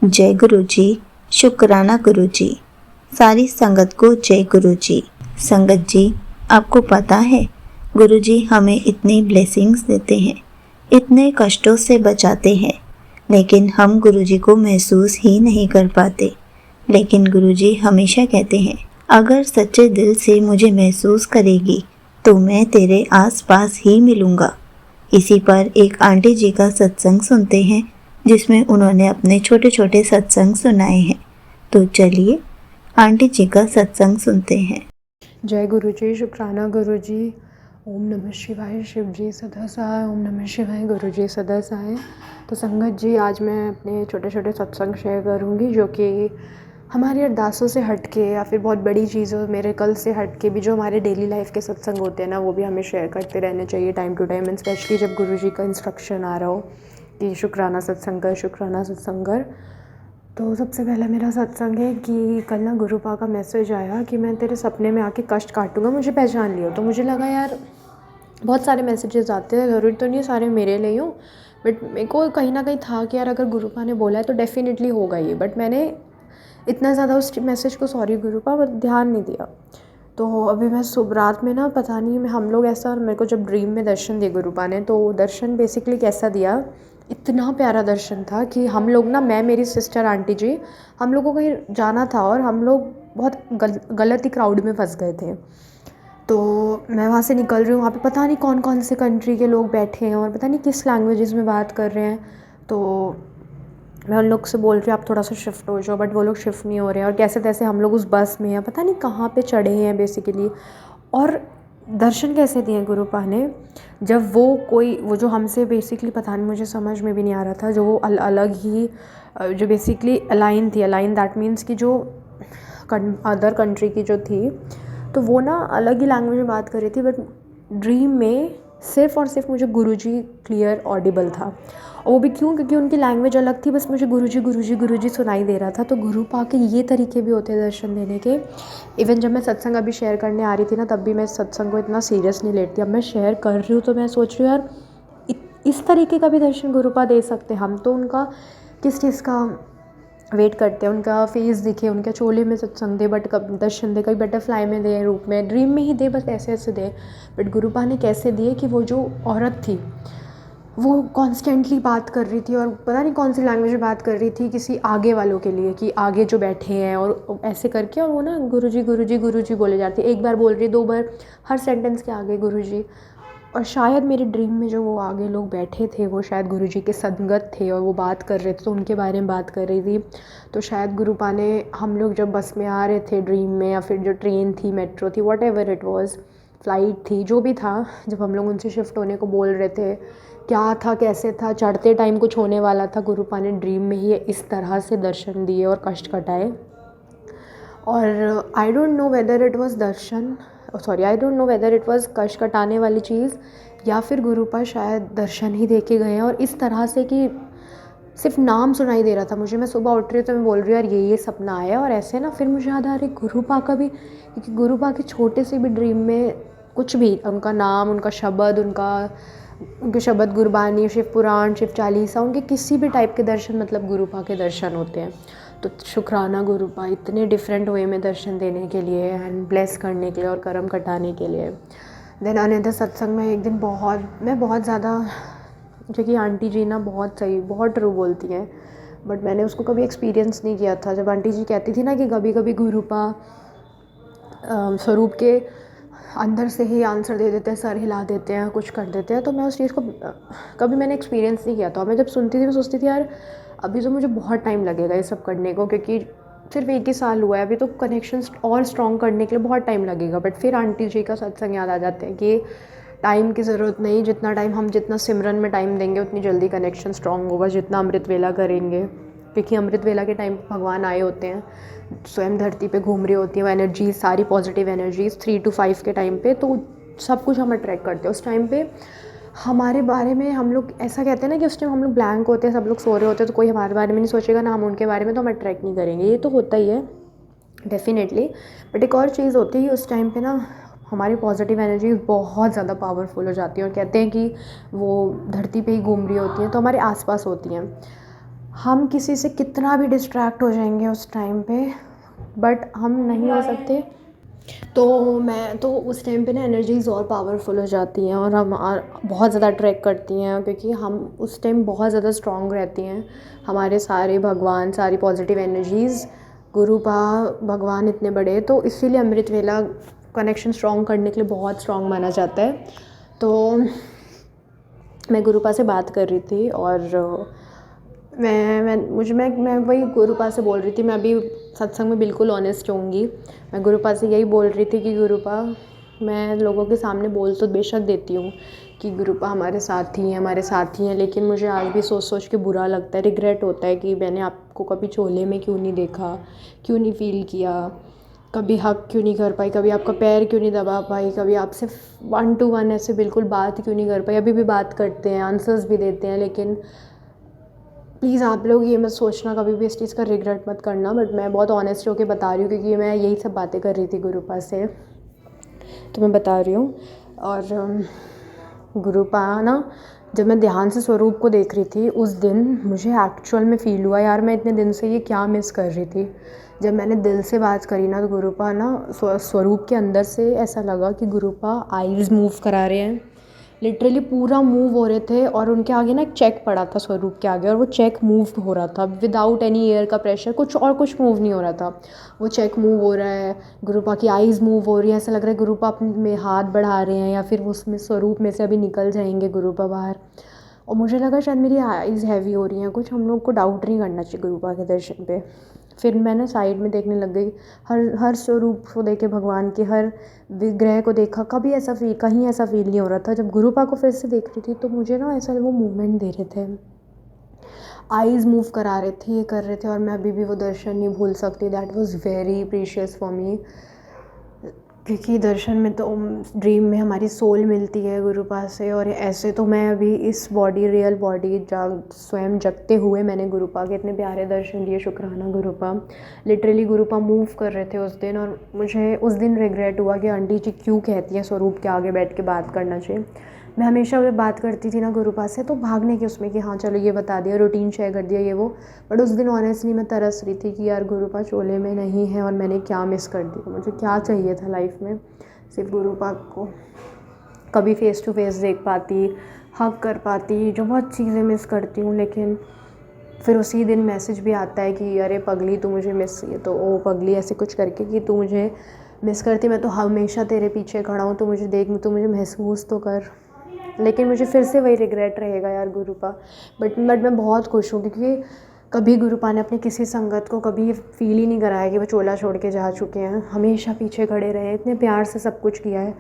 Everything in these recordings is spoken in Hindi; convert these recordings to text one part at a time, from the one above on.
जय गुरु जी। शुक्राना गुरु जी। सारी संगत को जय गुरु जी। संगत जी, आपको पता है गुरु जी हमें इतनी ब्लेसिंग्स देते हैं, इतने कष्टों से बचाते हैं, लेकिन हम गुरु जी को महसूस ही नहीं कर पाते। लेकिन गुरु जी हमेशा कहते हैं, अगर सच्चे दिल से मुझे महसूस करेगी तो मैं तेरे आस पास ही मिलूँगा। इसी पर एक आंटी जी का सत्संग सुनते हैं, जिसमें उन्होंने अपने छोटे छोटे सत्संग सुनाए हैं। तो चलिए आंटी जी का सत्संग सुनते हैं। जय गुरु जी। शुक्राना गुरु जी। ओम नमः शिवाय। शिव जी सदा सहाय। ओम नमः शिवाय। गुरु जी सदा सहाय। तो संगत जी, आज मैं अपने छोटे छोटे सत्संग शेयर करूंगी, जो कि हमारी अरदासों से हट के या फिर बहुत बड़ी चीज़ों मेरे कल से हट के भी जो हमारे डेली लाइफ के सत्संग होते हैं ना, वो भी हमें शेयर करते रहने चाहिए time to time, and specially जब गुरु जी का इंस्ट्रक्शन आ रहा हो कि शुक्राना सत्संग कर, शुक्राना सत्संग कर। तो सबसे पहला मेरा सत्संग है कि कल ना गुरुपा का मैसेज आया कि मैं तेरे सपने में आके कष्ट काटूंगा, मुझे पहचान लियो। तो मुझे लगा यार, बहुत सारे मैसेजेस आते हैं, ज़रूरी तो नहीं सारे मेरे लिए हो, बट मेरे को कहीं ना कहीं था कि यार अगर गुरुपा ने बोला है तो डेफिनेटली होगा ये। बट मैंने इतना ज़्यादा उस मैसेज को, सॉरी गुरुपा, ध्यान नहीं दिया। तो अभी मैं सुबह रात में ना, पता नहीं मैं, हम लोग ऐसा, मेरे को जब ड्रीम में दर्शन दिए गुरुपा ने, तो दर्शन बेसिकली कैसा दिया, इतना प्यारा दर्शन था कि हम लोग ना, मैं, मेरी सिस्टर, आंटी जी, हम लोग को कहीं जाना था और हम लोग बहुत गलत ही क्राउड में फंस गए थे। तो मैं वहाँ से निकल रही हूँ, वहाँ पे पता नहीं कौन कौन से कंट्री के लोग बैठे हैं और पता नहीं किस लैंग्वेजेस में बात कर रहे हैं। तो मैं उन लोग से बोल रही हूँ आप थोड़ा सा शिफ्ट हो जाओ, बट वो लोग शिफ्ट नहीं हो रहे हैं। और कैसे तैसे हम लोग उस बस में हैं, पता नहीं कहाँ पे चढ़े हैं बेसिकली। और दर्शन कैसे दिए गुरुपा ने, जब वो जो हमसे बेसिकली, पता नहीं, मुझे समझ में भी नहीं आ रहा था, जो वो अलग ही, जो बेसिकली अलाइन थी, अलाइन दैट मीन्स कि जो अदर कंट्री की जो थी, तो वो ना अलग ही लैंग्वेज में बात कर रही थी। बट ड्रीम में सिर्फ़ और सिर्फ मुझे गुरुजी क्लियर ऑडिबल था। और वो भी क्यों, क्योंकि उनकी लैंग्वेज अलग थी, बस मुझे गुरुजी गुरुजी गुरुजी सुनाई दे रहा था। तो गुरुपा के ये तरीके भी होते हैं दर्शन देने के। इवन जब मैं सत्संग अभी शेयर करने आ रही थी ना, तब भी मैं सत्संग को इतना सीरियस नहीं लेती। अब मैं शेयर कर रही हूँ तो मैं सोच रही हूँ यार, इस तरीके का भी दर्शन गुरुपा दे सकते। हम तो उनका किस चीज़ का वेट करते हैं, उनका फेस दिखे, उनके चोले में सत्संग दे, बट कब दर्शन दे, कभी बटरफ्लाई में दे, रूप में, ड्रीम में ही दे, बस ऐसे ऐसे दे। बट गुरुपा ने कैसे दिए कि वो जो औरत थी, वो कॉन्स्टेंटली बात कर रही थी और पता नहीं कौन सी लैंग्वेज में बात कर रही थी किसी आगे वालों के लिए, कि आगे जो बैठे हैं, और ऐसे करके, और वो ना गुरुजी गुरुजी गुरुजी बोले जाते, एक बार बोल रही, दो बार, हर सेंटेंस के आगे गुरुजी। और शायद मेरे ड्रीम में जो वो आगे लोग बैठे थे, वो शायद गुरुजी के संगत थे और वो बात कर रहे थे, तो उनके बारे में बात कर रही थी। तो शायद गुरुपा ने, हम लोग जब बस में आ रहे थे ड्रीम में, या फिर जो ट्रेन थी, मेट्रो थी, what ever it was, flight थी, जो भी था, जब हम लोग उनसे शिफ्ट होने को बोल रहे थे, क्या था, कैसे था, चढ़ते टाइम कुछ होने वाला था, गुरुपा ने ड्रीम में ही इस तरह से दर्शन दिए और कष्ट कटाए। और I don't know whether it was Darshan, sorry, I don't know whether it was कष्ट कटाने वाली चीज़, या फिर गुरुपा शायद दर्शन ही दे के गए हैं। और इस तरह से कि सिर्फ नाम सुनाई दे रहा था मुझे। मैं सुबह उठ रही हूँ तो मैं बोल रही हूँ यार ये सपना आया, और ऐसे ना, फिर मुझे याद आ रही गुरुपा का भी, क्योंकि गुरुपा के छोटे से भी ड्रीम में कुछ भी, उनका नाम, उनका शब्द, उनके शब्द, गुरबानी, शिव पुराण, शिव चालीसा, उनके किसी भी टाइप के दर्शन मतलब गुरुपा के दर्शन होते हैं। तो शुक्राना गुरुपा, इतने डिफरेंट वे में दर्शन देने के लिए एंड ब्लेस करने के लिए और कर्म कटाने के लिए। देन अनदर सत्संग में एक दिन मैं बहुत ज़्यादा, जो कि आंटी जी ना बहुत सही, बहुत ट्रू बोलती हैं, बट मैंने उसको कभी एक्सपीरियंस नहीं किया था। जब आंटी जी कहती थी ना कि कभी कभी गुरुपा स्वरूप के अंदर से ही आंसर दे देते हैं, सर हिला देते हैं, कुछ कर देते हैं, तो मैं उस चीज़ को कभी मैंने एक्सपीरियंस नहीं किया था। मैं जब सुनती थी मैं सोचती थी यार अभी तो मुझे बहुत टाइम लगेगा ये सब करने को, क्योंकि सिर्फ 1 ही साल हुआ है, अभी तो कनेक्शन और स्ट्रॉन्ग करने के लिए बहुत टाइम लगेगा। बट फिर आंटी जी का सत्संग याद आ जाते हैं कि टाइम की ज़रूरत नहीं, जितना टाइम हम, जितना सिमरन में टाइम देंगे उतनी जल्दी कनेक्शन स्ट्रॉन्ग होगा, जितना अमृत वेला करेंगे, क्योंकि अमृत वेला के टाइम भगवान आए होते हैं, स्वयं धरती पे घूम रही होती है वो एनर्जीज, सारी पॉजिटिव एनर्जीज 3 to 5 के टाइम पे, तो सब कुछ हम अट्रैक्ट करते हैं उस टाइम पे। हमारे बारे में हम लोग ऐसा कहते हैं ना कि उस टाइम हम लोग ब्लैंक होते हैं, सब लोग सो रहे होते हैं, तो कोई हमारे बारे में नहीं सोचेगा ना हम उनके बारे में, तो हम अट्रैक्ट नहीं करेंगे, ये तो होता ही है डेफिनेटली। बट एक और चीज़ होती है उस टाइम पे ना, हमारी पॉजिटिव एनर्जी बहुत ज़्यादा पावरफुल हो जाती है, और कहते हैं कि वो धरती पे ही घूम रही होती हैं, तो हमारे आसपास होती हैं। हम किसी से कितना भी डिस्ट्रैक्ट हो जाएंगे उस टाइम पे, बट हम नहीं हो सकते। तो मैं तो उस टाइम पे ना एनर्जीज़ और पावरफुल हो जाती हैं और हम बहुत ज़्यादा अट्रैक्ट करती हैं, क्योंकि हम उस टाइम बहुत ज़्यादा स्ट्रॉन्ग रहती हैं। हमारे सारे भगवान, सारी पॉजिटिव एनर्जीज़, गुरु पा भगवान इतने बड़े, तो इसीलिए अमृत वेला कनेक्शन स्ट्रॉन्ग करने के लिए बहुत स्ट्रॉन्ग माना जाता है। तो मैं गुरुपा से बात कर रही थी और मैं वही गुरुपा से बोल रही थी। मैं अभी सत्संग में बिल्कुल ऑनेस्ट होंगी। मैं गुरुपा से यही बोल रही थी कि गुरुपा, मैं लोगों के सामने बोल तो बेशक देती हूँ कि गुरुपा हमारे साथ ही हैं, लेकिन मुझे आज भी सोच सोच के बुरा लगता है, रिग्रेट होता है कि मैंने आपको कभी चोले में क्यों नहीं देखा, क्यों नहीं फ़ील किया, कभी हक क्यों नहीं कर पाई, कभी आपका पैर क्यों नहीं दबा पाई, कभी आपसे 1 to 1 ऐसे बिल्कुल बात क्यों नहीं कर पाई। अभी भी बात करते हैं, आंसर्स भी देते हैं, लेकिन प्लीज़ आप लोग ये मत सोचना, कभी भी इस चीज़ का रिग्रेट मत करना। बट मैं बहुत ऑनेस्ट होकर बता रही हूँ, क्योंकि मैं यही सब बातें कर रही थी गुरुपा से, तो मैं बता रही हूँ। और गुरुपा ना, जब मैं ध्यान से स्वरूप को देख रही थी उस दिन, मुझे एक्चुअल में फ़ील हुआ यार मैं इतने दिन से ये क्या मिस कर रही थी। जब मैंने दिल से बात करी ना, तो गुरुपा ना स्वरूप के अंदर से ऐसा लगा कि गुरुपा आईज़ मूव करा रहे हैं, लिटरली पूरा मूव हो रहे थे। और उनके आगे ना एक चेक पड़ा था स्वरूप के आगे, और वो चेक मूव हो रहा था विदाउट एनी एयर का प्रेशर, कुछ मूव नहीं हो रहा था। वो चेक मूव हो रहा है, गुरुपा की आईज़ मूव हो रही है, ऐसा लग रहा है गुरुपा अपने में हाथ बढ़ा रहे हैं, या फिर उसमें स्वरूप में से अभी निकल जाएंगे गुरुपा बाहर। और मुझे लगा शायद मेरी आईज़ हैवी हो रही हैं कुछ, हम लोग को डाउट नहीं करना चाहिए गुरुपा के दर्शन पे। फिर मैं ना साइड में देखने लग गई, हर स्वरूप को देखे, भगवान के हर विग्रह को देखा, कहीं ऐसा फील नहीं हो रहा था। जब गुरुपा को फिर से देख रही थी तो मुझे ना ऐसा वो मूवमेंट दे रहे थे, आईज़ मूव करा रहे थे, ये कर रहे थे, और मैं अभी भी वो दर्शन नहीं भूल सकती। That was very precious for me, क्योंकि दर्शन में तो ड्रीम में हमारी सोल मिलती है गुरुपा से। और ऐसे तो मैं अभी इस बॉडी, रियल बॉडी स्वयं जगते हुए मैंने गुरुपा के इतने प्यारे दर्शन दिए, शुक्राना गुरुपा। लिटरली गुरुपा मूव कर रहे थे उस दिन, और मुझे उस दिन रिग्रेट हुआ कि आंटी जी क्यों कहती हैं स्वरूप के आगे बैठ के बात करना चाहिए। मैं हमेशा जब बात करती थी ना गुरुपा से, तो भागने के उसमें कि हाँ चलो ये बता दिया, रूटीन शेयर कर दिया, ये वो। बट उस दिन ऑनेस्टली मैं तरस रही थी कि यार गुरुपा चोले में नहीं है, और मैंने क्या मिस कर दिया, मुझे क्या चाहिए था लाइफ में। सिर्फ गुरुपा को कभी फ़ेस टू फेस देख पाती, हग कर पाती, जो बहुत चीज़ें मिस करती हूँ। लेकिन फिर उसी दिन मैसेज भी आता है कि अरे पगली तू मुझे मिस, ये तो ओ पगली ऐसे कुछ करके कि तू मुझे मिस करती, मैं तो हमेशा तेरे पीछे खड़ा हूँ, तू मुझे देख, तू मुझे महसूस तो कर। लेकिन मुझे फिर से वही रिग्रेट रहेगा यार गुरुपा। बट मैं बहुत खुश हूँ, क्योंकि कभी गुरुपा ने अपने किसी संगत को कभी फ़ील ही नहीं कराया कि वो चोला छोड़ के जा चुके हैं। हमेशा पीछे खड़े रहे, इतने प्यार से सब कुछ किया है।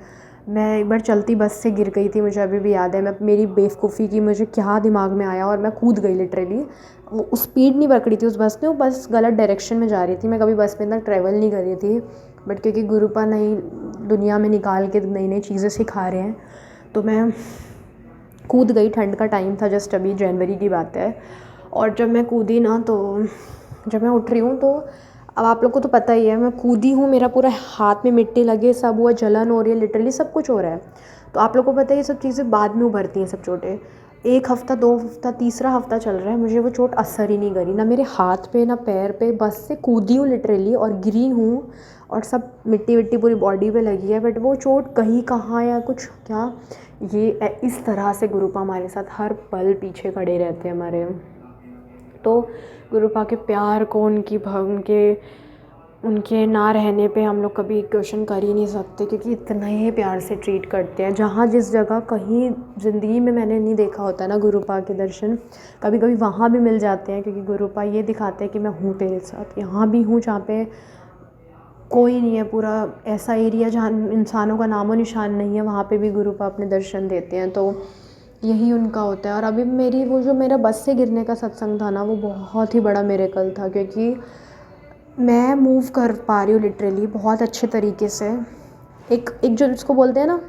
मैं एक बार चलती बस से गिर गई थी, मुझे अभी भी याद है। मेरी बेवकूफ़ी की मुझे क्या दिमाग में आया और मैं कूद गई लिटरली। वो स्पीड नहीं पकड़ी थी उस बस ने, वो बस गलत डायरेक्शन में जा रही थी। मैं कभी बस में इतना ट्रैवल नहीं कर रही थी, बट क्योंकि गुरुपा नई दुनिया में निकाल के नई नई चीज़ें सिखा रहे हैं, तो मैं कूद गई। ठंड का टाइम था, जस्ट अभी जनवरी की बात है। और जब मैं कूदी ना, तो जब मैं उठ रही हूँ, तो अब आप लोग को तो पता ही है, मैं कूदी हूँ, मेरा पूरा हाथ में मिट्टी लगे, सब हुआ, जलन हो रही है, लिटरली सब कुछ हो रहा है। तो आप लोग को पता है ये सब चीज़ें बाद में उभरती हैं, सब चोटें। 1 हफ़्ता, 2 हफ़्ता, तीसरा हफ़्ता चल रहा है, मुझे वो चोट असर ही नहीं करी, ना मेरे हाथ पे ना पैर पे। बस से कूदी हूँ लिटरली और गिरी हूँ, और सब मिट्टी विट्टी पूरी बॉडी पे लगी है, बट वो चोट कहीं कहाँ या कुछ क्या। ये इस तरह से गुरुपा हमारे साथ हर पल पीछे खड़े रहते हैं हमारे। तो गुरुपा के प्यार को, उनके ना रहने पे हम लोग कभी क्वेश्चन कर ही नहीं सकते, क्योंकि इतना ही प्यार से ट्रीट करते हैं। जहाँ जिस जगह कहीं ज़िंदगी में मैंने नहीं देखा होता ना गुरुपा के दर्शन, कभी कभी वहाँ भी मिल जाते हैं, क्योंकि गुरुपा ये दिखाते हैं कि मैं हूँ तेरे साथ। यहाँ भी हूँ जहाँ पे कोई नहीं है, पूरा ऐसा एरिया जहाँ इंसानों का नामो निशान नहीं है, वहाँ पे भी गुरुपा अपने दर्शन देते हैं। तो यही उनका होता है। और अभी जो मेरा बस से गिरने का सत्संग था ना, वो बहुत ही बड़ा मिरेकल था, क्योंकि मैं मूव कर पा रही हूँ लिटरली बहुत अच्छे तरीके से। एक जो जिसको बोलते हैं ना,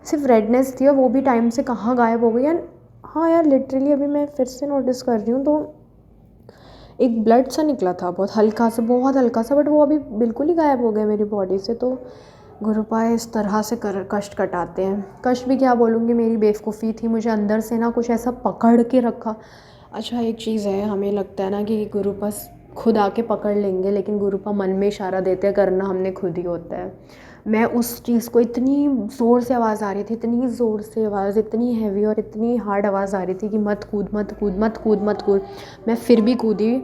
सिर्फ रेडनेस थी और वो भी टाइम से कहाँ गायब हो गई। एंड हाँ यार, लिटरली अभी मैं फिर से नोटिस कर रही हूँ, तो एक ब्लड सा निकला था, बहुत हल्का सा, बट वो अभी बिल्कुल ही गायब हो गया मेरी बॉडी से। तो गुरुपा इस तरह से कष्ट कटाते हैं। कष्ट भी क्या बोलूँगी, मेरी बेवकूफ़ी थी, मुझे अंदर से ना कुछ ऐसा पकड़ के रखा। अच्छा, एक चीज़ है, हमें लगता है ना कि गुरुपा खुद आके पकड़ लेंगे, लेकिन गुरुपा मन में इशारा देते हैं, करना हमने खुद ही होता है। मैं उस चीज़ को, इतनी ज़ोर से आवाज़ आ रही थी, इतनी ज़ोर से आवाज़, इतनी हैवी और इतनी हार्ड आवाज़ आ रही थी कि मत कूद मत कूद मत कूद मत कूद। मैं फिर भी कूदी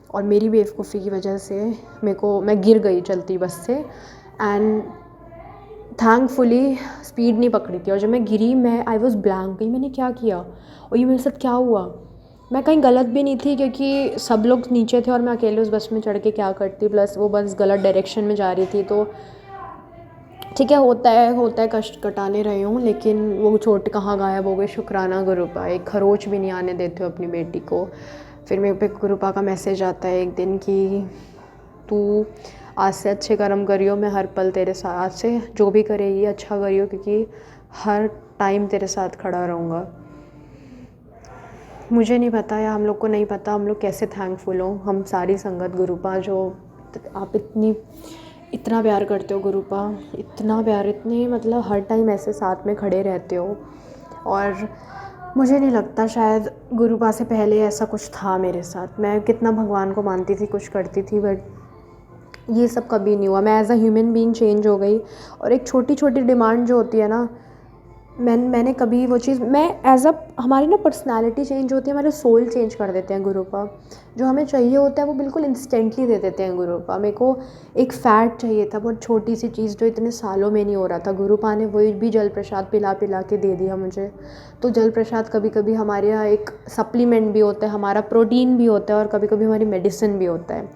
और मेरी बेवकूफ़ी की वजह से मैं गिर गई चलती बस से। एंड थैंकफुली स्पीड नहीं पकड़ी थी, और जब मैं गिरी, आई वॉज़ ब्लैंक गई, मैंने क्या किया और ये मेरे साथ क्या हुआ। मैं कहीं गलत भी नहीं थी, क्योंकि सब लोग नीचे थे और मैं अकेले उस बस में चढ़ के क्या करती, प्लस वो बस गलत डायरेक्शन में जा रही थी। तो ठीक है, होता है, कष्ट कटाने रही हूँ, लेकिन वो चोट कहाँ गायब हो गई। शुक्राना गुरुपा, एक खरोच भी नहीं आने देते हो अपनी बेटी को। फिर मेरे पे गुरुपा का मैसेज आता है एक दिन कि तू आज से अच्छे कर्म करियो, मैं हर पल तेरे साथ, से जो भी करेगी अच्छा करियो, क्योंकि हर टाइम तेरे साथ खड़ा रहूँगा। मुझे नहीं पता, या हम लोग को नहीं पता, हम लोग कैसे थैंकफुल हो, हम सारी संगत गुरुपा, जो आप इतना प्यार करते हो गुरुपा, इतना प्यार, इतने मतलब हर टाइम ऐसे साथ में खड़े रहते हो। और मुझे नहीं लगता शायद गुरुपा से पहले ऐसा कुछ था मेरे साथ। मैं कितना भगवान को मानती थी, कुछ करती थी, बट ये सब कभी नहीं हुआ। मैं as a human being change हो गई, और एक छोटी छोटी डिमांड जो होती है ना, मैंने कभी वो चीज़, मैं एज़ अ, हमारी ना पर्सनालिटी चेंज होती है, हमारे सोल चेंज कर देते हैं गुरुपा। जो हमें चाहिए होता है वो बिल्कुल इंस्टेंटली दे देते हैं गुरुपा। मेरे को एक फ़ैट चाहिए था, बहुत छोटी सी चीज़, जो इतने सालों में नहीं हो रहा था, गुरुपा ने वही भी जल प्रसाद पिला पिला के दे दिया मुझे। तो जल प्रसाद कभी कभी हमारे यहाँ एक सप्लीमेंट भी होता है, हमारा प्रोटीन भी होता है, और कभी कभी हमारी मेडिसिन भी होता है।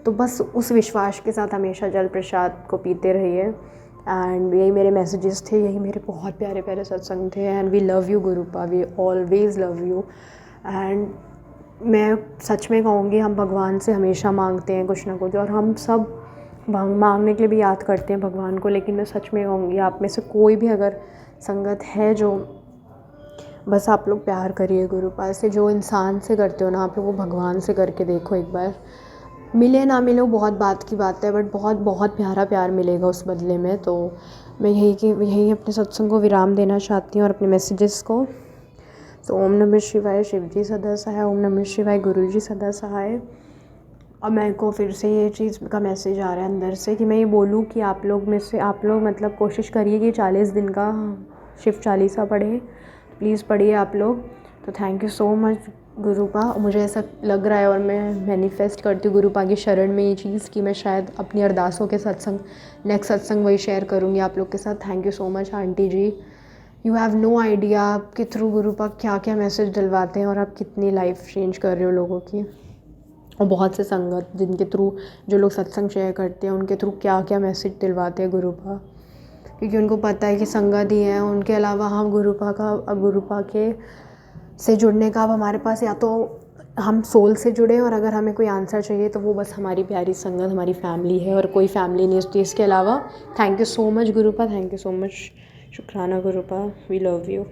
तो बस उस विश्वास के साथ हमेशा जल प्रसाद को पीते रहिए। एंड यही मेरे मैसेजेस थे, यही मेरे बहुत प्यारे प्यारे सत्संग थे। And we love you Gurupa, we always love you. And मैं सच में कहूँगी, हम भगवान से हमेशा मांगते हैं कुछ ना कुछ, और हम सब मांगने के लिए भी याद करते हैं भगवान को, लेकिन मैं सच में कहूँगी, आप में से कोई भी अगर संगत है, जो बस आप लोग प्यार करिए गुरुपा से। जो इंसान से करते हो ना आप लोग, वो भगवान से करके देखो एक बार। मिले ना मिले वो बहुत बात की बात है, बट बहुत बहुत प्यारा प्यार मिलेगा उस बदले में। तो मैं यही अपने सत्संग को विराम देना चाहती हूँ, और अपने मैसेजेस को। तो ओम नमः शिवाय, शिव जी सदा सहाय। ओम नमः शिवाय, गुरु जी सदा सहाय। और मेरे को फिर से ये चीज़ का मैसेज आ रहा है अंदर से, कि मैं ये बोलूँ कि आप लोग मतलब कोशिश करिए कि 40 दिन का शिव चालीसा पढ़ें, प्लीज़ पढ़िए आप लोग। तो थैंक यू सो मच गुरुपा। मुझे ऐसा लग रहा है, और मैं मैनिफेस्ट करती हूँ गुरुपा की शरण में ये चीज़, कि मैं शायद अपनी अरदासों के सत्संग, नेक्स्ट सत्संग वही शेयर करूँगी आप लोग के साथ। Thank you so much aunty ji. You have no idea आपके थ्रू गुरुपा क्या क्या मैसेज दिलवाते हैं, और आप कितनी लाइफ चेंज कर रहे हो लोगों की। और बहुत से संगत जिनके थ्रू, जो लोग सत्संग शेयर करते हैं, उनके थ्रू क्या क्या मैसेज दिलवाते हैं गुरुपा, क्योंकि उनको पता है कि संगत ही है। उनके अलावा हम गुरुपा के से जुड़ने का, अब हमारे पास या तो हम सोल से जुड़े, और अगर हमें कोई आंसर चाहिए तो वो बस हमारी प्यारी संगत, हमारी फैमिली है, और कोई फैमिली नहीं होती इसके अलावा। Thank you so much Gurupa, thank you so much. शुक्राना Gurupa, we love you.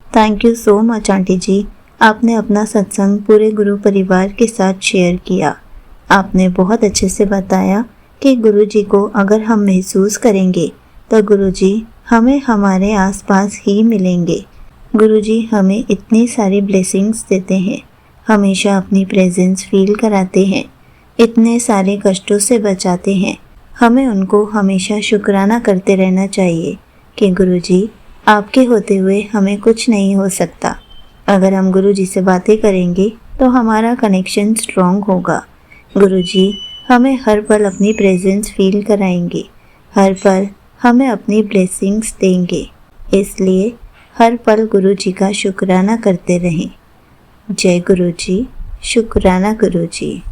Thank you so much aunty ji. आपने अपना सत्संग पूरे गुरु परिवार के साथ शेयर किया। आपने बहुत अच्छे से बताया कि गुरु जी को अगर हम महसूस करेंगे तो गुरु जी हमें हमारे आसपास ही मिलेंगे। गुरु जी हमें इतनी सारी ब्लेसिंग्स देते हैं, हमेशा अपनी प्रेजेंस फील कराते हैं, इतने सारे कष्टों से बचाते हैं। हमें उनको हमेशा शुक्राना करते रहना चाहिए कि गुरु जी आपके होते हुए हमें कुछ नहीं हो सकता। अगर हम गुरु जी से बातें करेंगे तो हमारा कनेक्शन स्ट्रॉन्ग होगा। गुरु जी हमें हर पल अपनी प्रेजेंस फील कराएंगे, हर पल हमें अपनी ब्लेसिंग्स देंगे। इसलिए हर पल गुरु जी का शुक्राना करते रहें। जय गुरु जी, शुक्राना गुरु जी।